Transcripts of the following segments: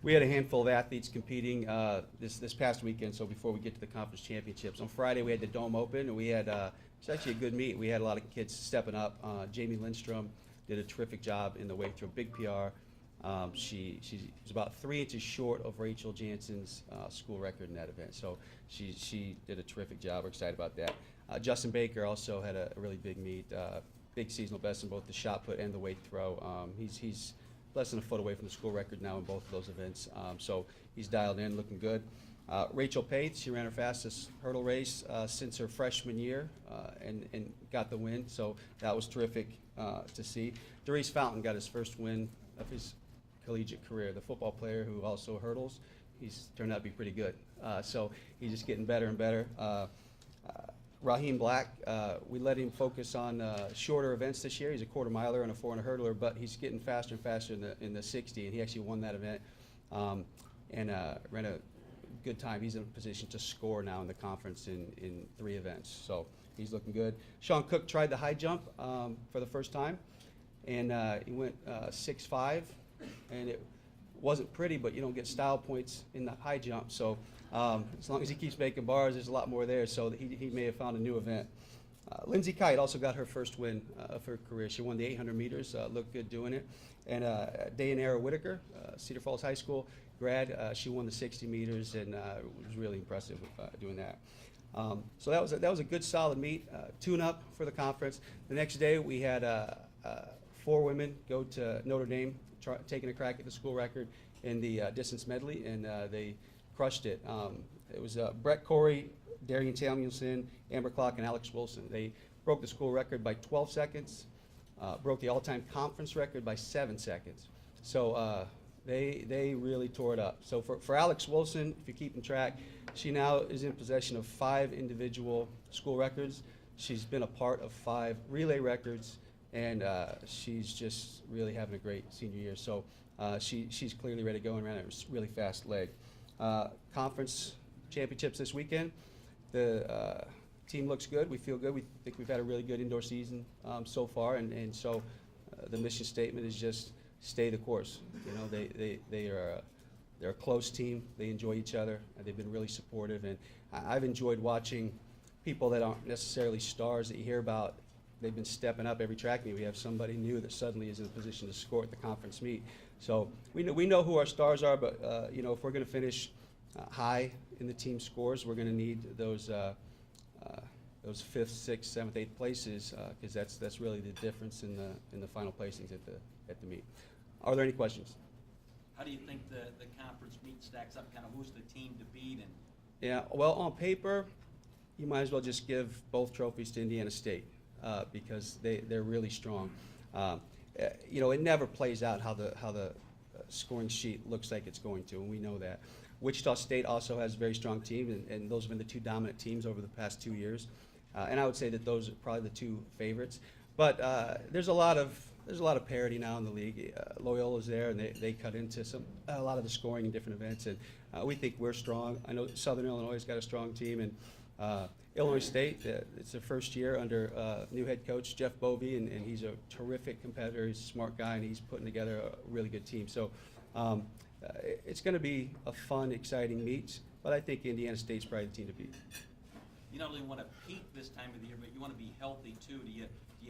we had a handful of athletes competing this past weekend. So before we get to the conference championships, on Friday we had the Dome Open, and we had it's actually a good meet. We had a lot of kids stepping up. Jamie Lindstrom did a terrific job in the weight throw, big PR. She was about 3 inches short of Rachel Jansen's school record in that event. So she did a terrific job. We're excited about that. Justin Baker also had a really big meet, big seasonal best in both the shot put and the weight throw. He's less than a foot away from the school record now in both of those events. So he's dialed in, looking good. Rachel Pates, she ran her fastest hurdle race since her freshman year and got the win. So that was terrific to see. Darius Fountain got his first win of his collegiate career. The football player who also hurdles, he's turned out to be pretty good. So he's just getting better and better. Raheem Black, we let him focus on shorter events this year. He's a quarter miler and a 400 hurdler, but he's getting faster and faster in the 60, and he actually won that event and ran a good time. He's in a position to score now in the conference in 3 events, so he's looking good. Sean Cook tried the high jump for the first time, and he went 6'5", and it wasn't pretty, but you don't get style points in the high jump. So as long as he keeps making bars, there's a lot more there. So he may have found a new event. Lindsay Kite also got her first win of her career. She won the 800 meters, looked good doing it. And Dayanara Whitaker, Cedar Falls High School grad, she won the 60 meters and was really impressive doing that. So that was a good solid meet, tune-up for the conference. The next day we had 4 women go to Notre Dame, taking a crack at the school record in the distance medley, and they crushed it. It was Brett Corey, Darian Samuelson, Amber Clock, and Alex Wilson. They broke the school record by 12 seconds, broke the all-time conference record by 7 seconds. So they really tore it up. So for Alex Wilson, if you're keeping track, she now is in possession of 5 individual school records. She's been a part of 5 relay records, and she's just really having a great senior year. So she's clearly ready to go and ran a really fast leg. Conference championships this weekend. The team looks good. We feel good. We think we've had a really good indoor season so far, and so the mission statement is just stay the course. You know, they're a close team. They enjoy each other. They've been really supportive, and I've enjoyed watching people that aren't necessarily stars that you hear about. They've been stepping up every track meet. We have somebody new that suddenly is in a position to score at the conference meet. So we know who our stars are, but you know, if we're going to finish high in the team scores, we're going to need those 5th, 6th, 7th, 8th places, because that's really the difference in the final placings at the meet. Are there any questions? How do you think the conference meet stacks up? Kind of who's the team to beat? And yeah, well, on paper, you might as well just give both trophies to Indiana State. Because they're really strong. You know, it never plays out how the scoring sheet looks like it's going to, and we know that. Wichita State also has a very strong team, and those have been the 2 dominant teams over the past 2 years. And I would say that those are probably the 2 favorites. But there's a lot of parity now in the league. Loyola's there, and they cut into a lot of the scoring in different events, and we think we're strong. I know Southern Illinois has got a strong team, and Illinois State, it's their first year under new head coach Jeff Bovee, and he's a terrific competitor. He's a smart guy, and he's putting together a really good team. So it's going to be a fun, exciting meet, but I think Indiana State's probably the team to beat. you not only want to peak this time of the year, but you want to be healthy too. Do you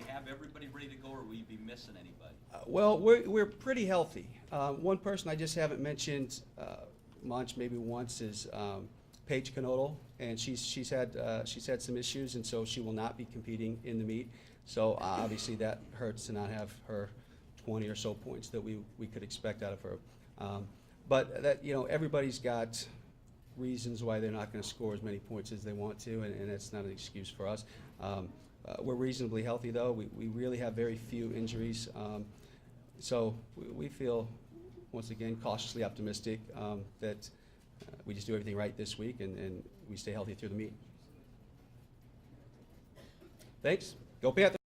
have everybody ready to go, or will you be missing anybody? Well, we're pretty healthy. One person I just haven't mentioned much, maybe once, is Paige Canodal, and she's had some issues, and so she will not be competing in the meet. So obviously that hurts to not have her 20 or so points that we could expect out of her. But that, everybody's got reasons why they're not going to score as many points as they want to, and that's not an excuse for us. We're reasonably healthy, though. We really have very few injuries. So we feel, once again, cautiously optimistic that we just do everything right this week and we stay healthy through the meet. Thanks. Go Panthers.